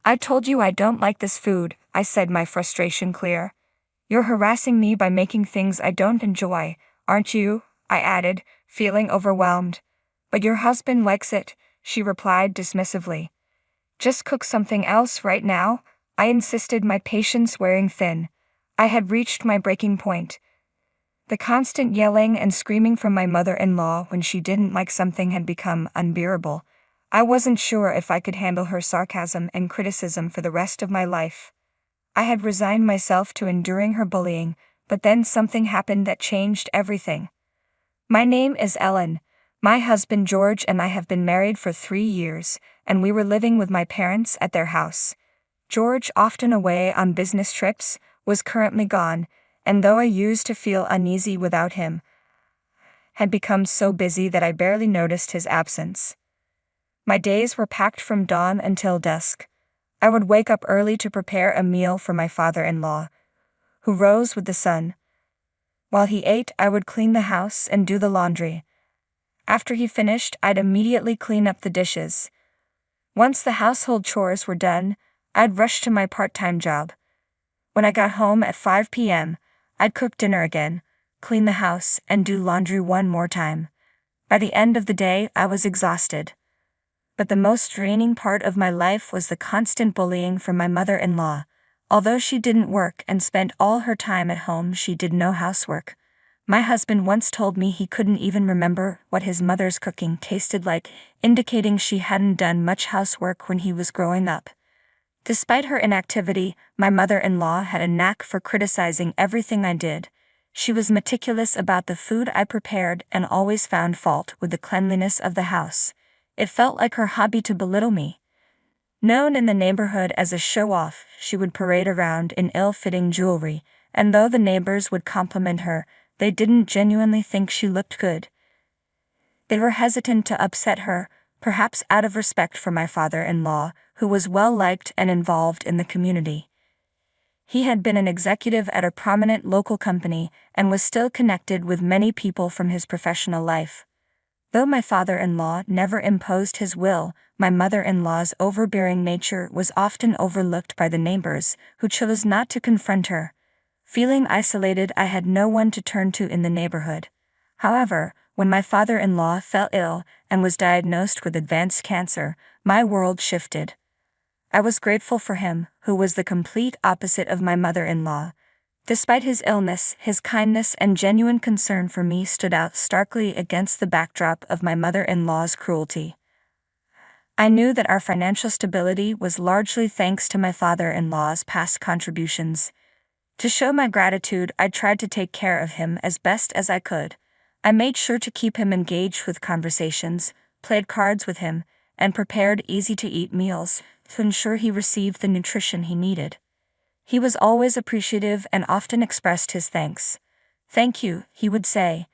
I told you I don't like this food, I said, my frustration clear. You're harassing me by making things I don't enjoy, aren't you? I added, feeling overwhelmed. But your husband likes it, she replied dismissively. Just cook something else right now, I insisted, my patience wearing thin. I had reached my breaking point. The constant yelling and screaming from my mother-in-law when she didn't like something had become unbearable. I wasn't sure if I could handle her sarcasm and criticism for the rest of my life. I had resigned myself to enduring her bullying, but then something happened that changed everything. My name is Ellen. My husband George and I have been married for 3 years, and we were living with my parents at their house. George, often away on business trips, was currently gone, and though I used to feel uneasy without him, had become so busy that I barely noticed his absence. My days were packed from dawn until dusk. I would wake up early to prepare a meal for my father-in-law, who rose with the sun. While he ate, I would clean the house and do the laundry. After he finished, I'd immediately clean up the dishes. Once the household chores were done, I'd rush to my part-time job. When I got home at 5 p.m., I'd cook dinner again, clean the house, and do laundry one more time. By the end of the day, I was exhausted. But the most draining part of my life was the constant bullying from my mother-in-law. Although she didn't work and spent all her time at home, she did no housework. My husband once told me he couldn't even remember what his mother's cooking tasted like, indicating she hadn't done much housework when he was growing up. Despite her inactivity, my mother-in-law had a knack for criticizing everything I did. She was meticulous about the food I prepared and always found fault with the cleanliness of the house. It felt like her hobby to belittle me. Known in the neighborhood as a show-off, she would parade around in ill-fitting jewelry, and though the neighbors would compliment her, they didn't genuinely think she looked good. They were hesitant to upset her, perhaps out of respect for my father-in-law, who was well-liked and involved in the community. He had been an executive at a prominent local company and was still connected with many people from his professional life. Though my father-in-law never imposed his will, my mother-in-law's overbearing nature was often overlooked by the neighbors, who chose not to confront her. Feeling isolated, I had no one to turn to in the neighborhood. However, when my father-in-law fell ill and was diagnosed with advanced cancer, my world shifted. I was grateful for him, who was the complete opposite of my mother-in-law. Despite his illness, his kindness and genuine concern for me stood out starkly against the backdrop of my mother-in-law's cruelty. I knew that our financial stability was largely thanks to my father-in-law's past contributions. To show my gratitude, I tried to take care of him as best as I could. I made sure to keep him engaged with conversations, played cards with him, and prepared easy-to-eat meals to ensure he received the nutrition he needed. He was always appreciative and often expressed his thanks. "Thank you," he would say.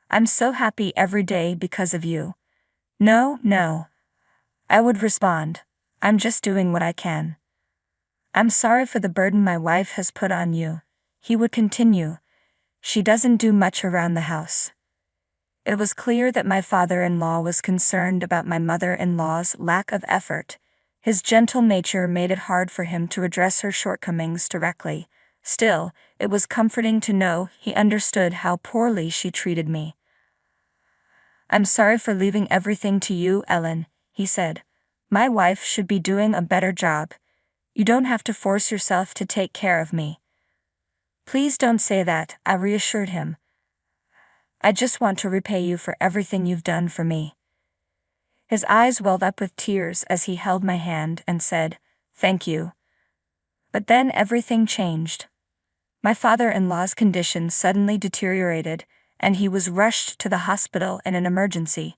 "I'm so happy every day because of you." No, I would respond. "I'm just doing what I can." "I'm sorry for the burden my wife has put on you," he would continue. "She doesn't do much around the house." It was clear that my father-in-law was concerned about my mother-in-law's lack of effort. His gentle nature made it hard for him to address her shortcomings directly. Still, it was comforting to know he understood how poorly she treated me. "I'm sorry for leaving everything to you, Ellen," he said. "My wife should be doing a better job. You don't have to force yourself to take care of me." "Please don't say that," I reassured him. "I just want to repay you for everything you've done for me." His eyes welled up with tears as he held my hand and said, "Thank you." But then everything changed. My father-in-law's condition suddenly deteriorated, and he was rushed to the hospital in an emergency.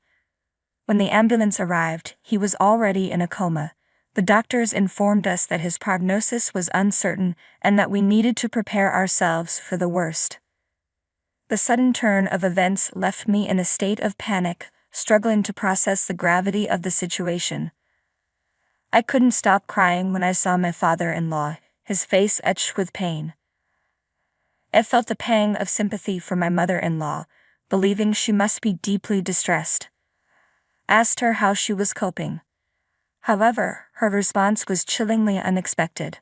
When the ambulance arrived, he was already in a coma. The doctors informed us that his prognosis was uncertain and that we needed to prepare ourselves for the worst. The sudden turn of events left me in a state of panic, struggling to process the gravity of the situation. I couldn't stop crying when I saw my father-in-law, his face etched with pain. I felt a pang of sympathy for my mother-in-law, believing she must be deeply distressed. I asked her how she was coping. However, her response was chillingly unexpected.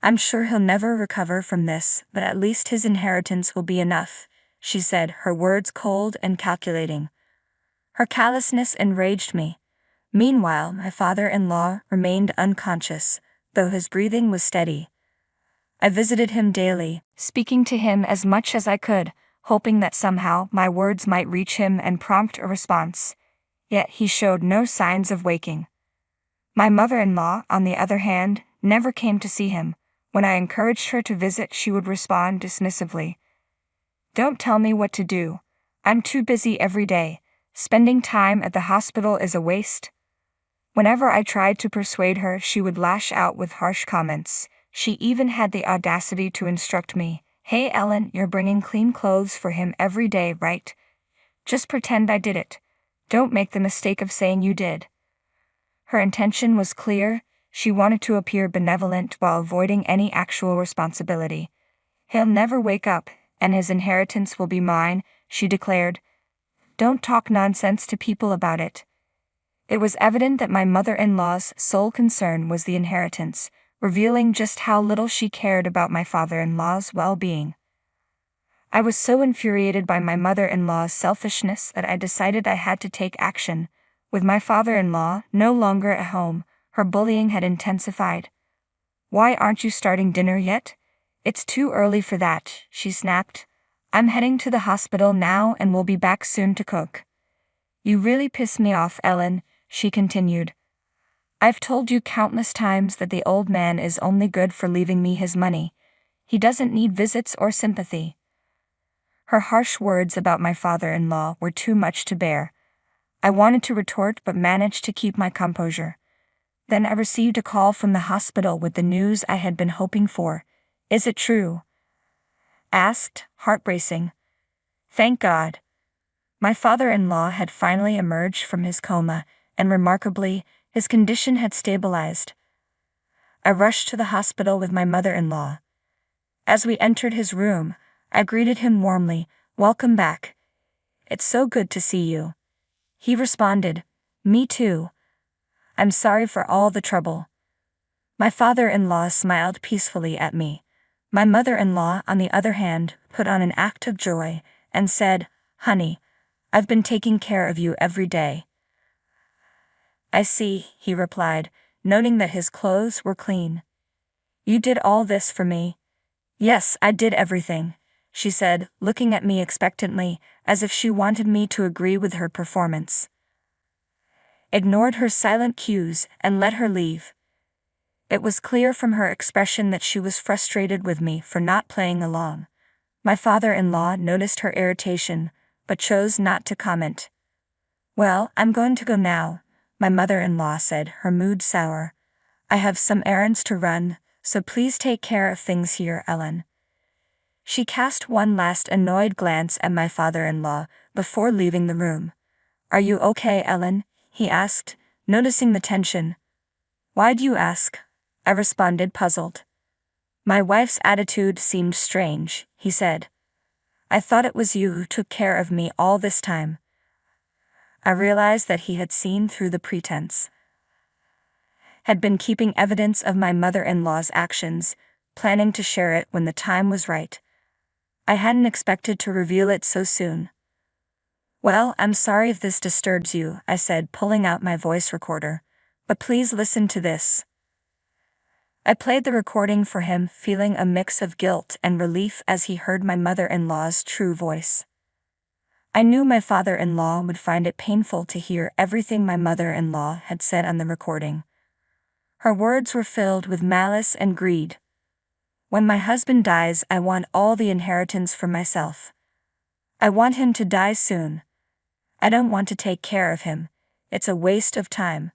"I'm sure he'll never recover from this, but at least his inheritance will be enough," she said, her words cold and calculating. Her callousness enraged me. Meanwhile, my father-in-law remained unconscious, though his breathing was steady. I visited him daily, speaking to him as much as I could, hoping that somehow my words might reach him and prompt a response. Yet he showed no signs of waking. My mother-in-law, on the other hand, never came to see him. When I encouraged her to visit, she would respond dismissively. "Don't tell me what to do. I'm too busy every day. Spending time at the hospital is a waste." Whenever I tried to persuade her, she would lash out with harsh comments. She even had the audacity to instruct me, "Hey Ellen, you're bringing clean clothes for him every day, right? Just pretend I did it. Don't make the mistake of saying you did." Her intention was clear. She wanted to appear benevolent while avoiding any actual responsibility. "He'll never wake up, and his inheritance will be mine," she declared. "Don't talk nonsense to people about it." It was evident that my mother-in-law's sole concern was the inheritance, revealing just how little she cared about my father-in-law's well-being. I was so infuriated by my mother-in-law's selfishness that I decided I had to take action. With my father-in-law no longer at home, her bullying had intensified. "Why aren't you starting dinner yet? It's too early for that," she snapped. "I'm heading to the hospital now and will be back soon to cook." "You really piss me off, Ellen," she continued. "I've told you countless times that the old man is only good for leaving me his money. He doesn't need visits or sympathy." Her harsh words about my father-in-law were too much to bear. I wanted to retort but managed to keep my composure. Then I received a call from the hospital with the news I had been hoping for. "Is it true?" asked, heart-racing. Thank God. My father-in-law had finally emerged from his coma, and remarkably, his condition had stabilized. I rushed to the hospital with my mother-in-law. As we entered his room, I greeted him warmly. "Welcome back. It's so good to see you." He responded, "Me too. I'm sorry for all the trouble." My father-in-law smiled peacefully at me. My mother-in-law, on the other hand, put on an act of joy and said, "Honey, I've been taking care of you every day." "I see," he replied, noting that his clothes were clean. "You did all this for me?" "Yes, I did everything," she said, looking at me expectantly, as if she wanted me to agree with her performance. Ignored her silent cues and let her leave. It was clear from her expression that she was frustrated with me for not playing along. My father-in-law noticed her irritation, but chose not to comment. "Well, I'm going to go now," my mother-in-law said, her mood sour. "I have some errands to run, so please take care of things here, Ellen." She cast one last annoyed glance at my father-in-law before leaving the room. "Are you okay, Ellen?" he asked, noticing the tension. "Why do you ask?" I responded, puzzled. "My wife's attitude seemed strange," he said. "I thought it was you who took care of me all this time." I realized that he had seen through the pretense. Had been keeping evidence of my mother-in-law's actions, planning to share it when the time was right. I hadn't expected to reveal it so soon. "Well, I'm sorry if this disturbs you," I said, pulling out my voice recorder. "But please listen to this." I played the recording for him, feeling a mix of guilt and relief as he heard my mother-in-law's true voice. I knew my father-in-law would find it painful to hear everything my mother-in-law had said on the recording. Her words were filled with malice and greed. "When my husband dies, I want all the inheritance for myself. I want him to die soon. I don't want to take care of him. It's a waste of time."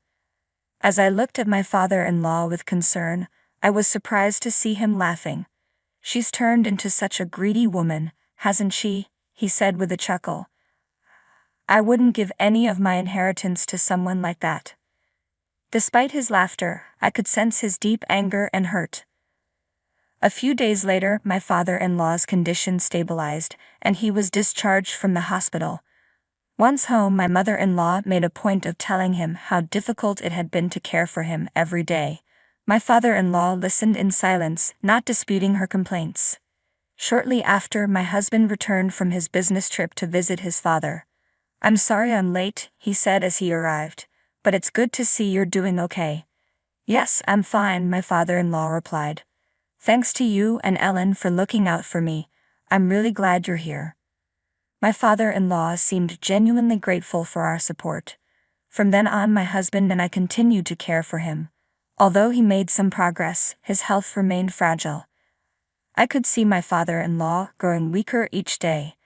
As I looked at my father-in-law with concern, I was surprised to see him laughing. "She's turned into such a greedy woman, hasn't she?" he said with a chuckle. "I wouldn't give any of my inheritance to someone like that." Despite his laughter, I could sense his deep anger and hurt. A few days later, my father-in-law's condition stabilized, and he was discharged from the hospital. Once home, my mother-in-law made a point of telling him how difficult it had been to care for him every day. My father-in-law listened in silence, not disputing her complaints. Shortly after, my husband returned from his business trip to visit his father. "I'm sorry I'm late," he said as he arrived, "but it's good to see you're doing okay." "Yes, I'm fine," my father-in-law replied. "Thanks to you and Ellen for looking out for me. I'm really glad you're here." My father-in-law seemed genuinely grateful for our support. From then on, my husband and I continued to care for him. Although he made some progress, his health remained fragile. I could see my father-in-law growing weaker each day.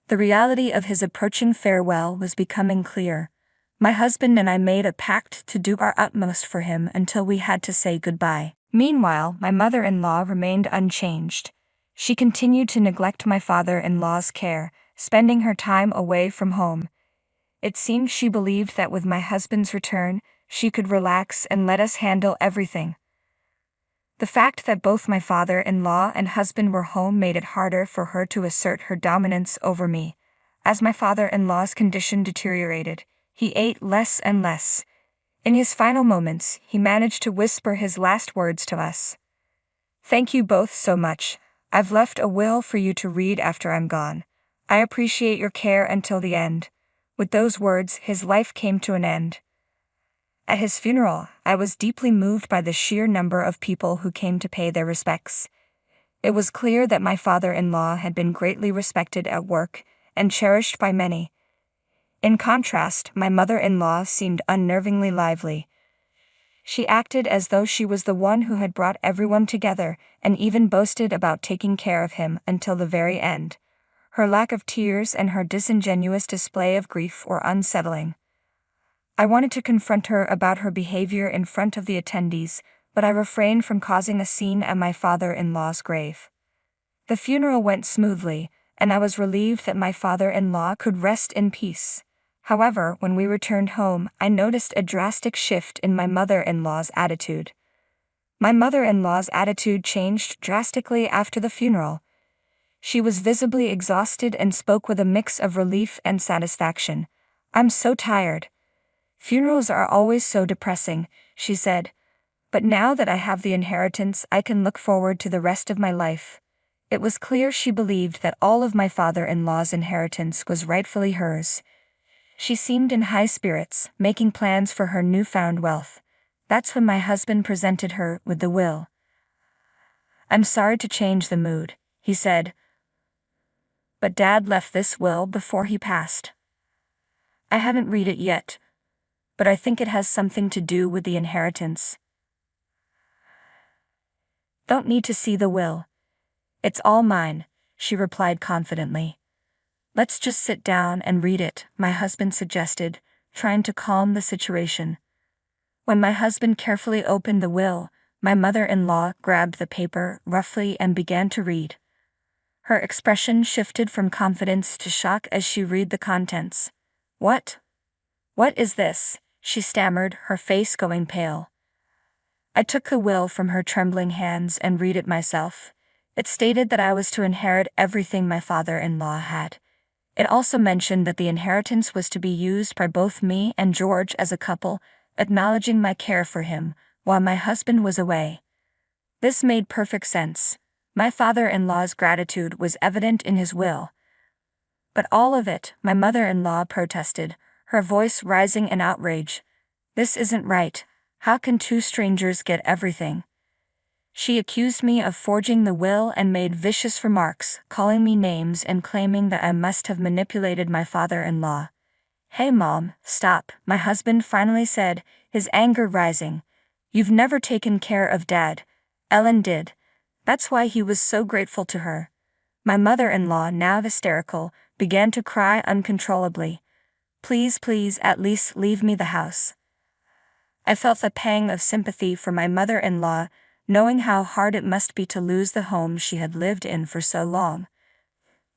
The reality of his approaching farewell was becoming clear. My husband and I made a pact to do our utmost for him until we had to say goodbye. Meanwhile, my mother-in-law remained unchanged. She continued to neglect my father-in-law's care, spending her time away from home. It seemed she believed that with my husband's return, she could relax and let us handle everything. The fact that both my father-in-law and husband were home made it harder for her to assert her dominance over me. As my father-in-law's condition deteriorated, he ate less and less. In his final moments, he managed to whisper his last words to us. "Thank you both so much. I've left a will for you to read after I'm gone. I appreciate your care until the end." With those words, his life came to an end. At his funeral, I was deeply moved by the sheer number of people who came to pay their respects. It was clear that my father-in-law had been greatly respected at work and cherished by many. In contrast, my mother-in-law seemed unnervingly lively. She acted as though she was the one who had brought everyone together, and even boasted about taking care of him until the very end. Her lack of tears and her disingenuous display of grief were unsettling. I wanted to confront her about her behavior in front of the attendees, but I refrained from causing a scene at my father-in-law's grave. The funeral went smoothly, and I was relieved that my father-in-law could rest in peace. However, when we returned home, I noticed a drastic shift in my mother-in-law's attitude. My mother-in-law's attitude changed drastically after the funeral. She was visibly exhausted and spoke with a mix of relief and satisfaction. "I'm so tired. Funerals are always so depressing," she said. "But now that I have the inheritance, I can look forward to the rest of my life." It was clear she believed that all of my father-in-law's inheritance was rightfully hers. She seemed in high spirits, making plans for her newfound wealth. That's when my husband presented her with the will. "I'm sorry to change the mood," he said, "but Dad left this will before he passed. I haven't read it yet, but I think it has something to do with the inheritance." "Don't need to see the will. It's all mine," she replied confidently. "Let's just sit down and read it," my husband suggested, trying to calm the situation. When my husband carefully opened the will, my mother-in-law grabbed the paper roughly and began to read. Her expression shifted from confidence to shock as she read the contents. What is this?" she stammered, her face going pale. I took the will from her trembling hands and read it myself. It stated that I was to inherit everything my father-in-law had. It also mentioned that the inheritance was to be used by both me and George as a couple, acknowledging my care for him while my husband was away. This made perfect sense. My father-in-law's gratitude was evident in his will. "But all of it," my mother-in-law protested, her voice rising in outrage. "This isn't right. How can two strangers get everything?" She accused me of forging the will and made vicious remarks, calling me names and claiming that I must have manipulated my father-in-law. "Hey Mom, stop," my husband finally said, his anger rising. "You've never taken care of Dad. Ellen did. That's why he was so grateful to her." My mother-in-law, now hysterical, began to cry uncontrollably. "Please, please, at least leave me the house." I felt a pang of sympathy for my mother-in-law, knowing how hard it must be to lose the home she had lived in for so long.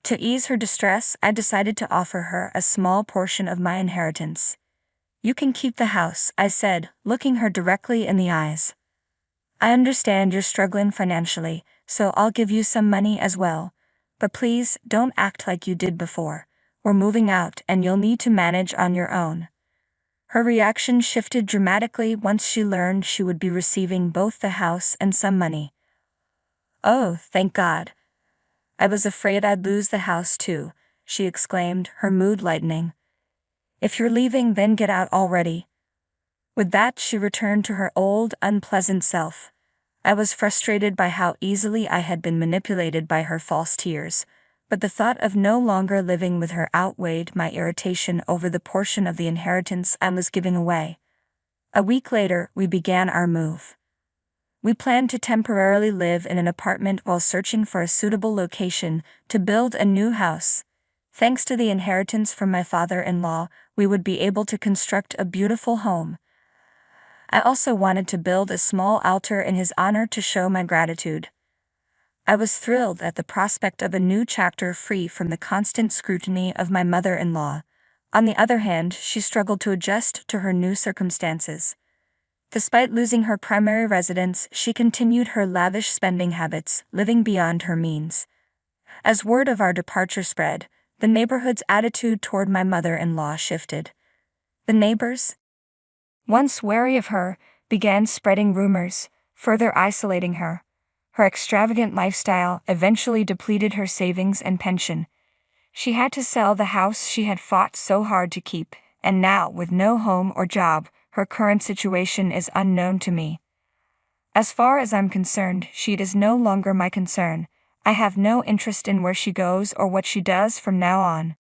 To ease her distress, I decided to offer her a small portion of my inheritance. "You can keep the house," I said, looking her directly in the eyes. "I understand you're struggling financially, so I'll give you some money as well. But please, don't act like you did before. "We're moving out and you'll need to manage on your own." Her reaction shifted dramatically once she learned she would be receiving both the house and some money. "Oh, thank God. I was afraid I'd lose the house too," she exclaimed, her mood lightening. "If you're leaving, then get out already." With that, she returned to her old, unpleasant self. I was frustrated by how easily I had been manipulated by her false tears, but the thought of no longer living with her outweighed my irritation over the portion of the inheritance I was giving away. A week later, we began our move. We planned to temporarily live in an apartment while searching for a suitable location to build a new house. Thanks to the inheritance from my father-in-law, we would be able to construct a beautiful home. I also wanted to build a small altar in his honor to show my gratitude. I was thrilled at the prospect of a new chapter free from the constant scrutiny of my mother-in-law. On the other hand, she struggled to adjust to her new circumstances. Despite losing her primary residence, she continued her lavish spending habits, living beyond her means. As word of our departure spread, the neighborhood's attitude toward my mother-in-law shifted. The neighbors, once wary of her, began spreading rumors, further isolating her. Her extravagant lifestyle eventually depleted her savings and pension. She had to sell the house she had fought so hard to keep, and now, with no home or job, her current situation is unknown to me. As far as I'm concerned, she is no longer my concern. I have no interest in where she goes or what she does from now on.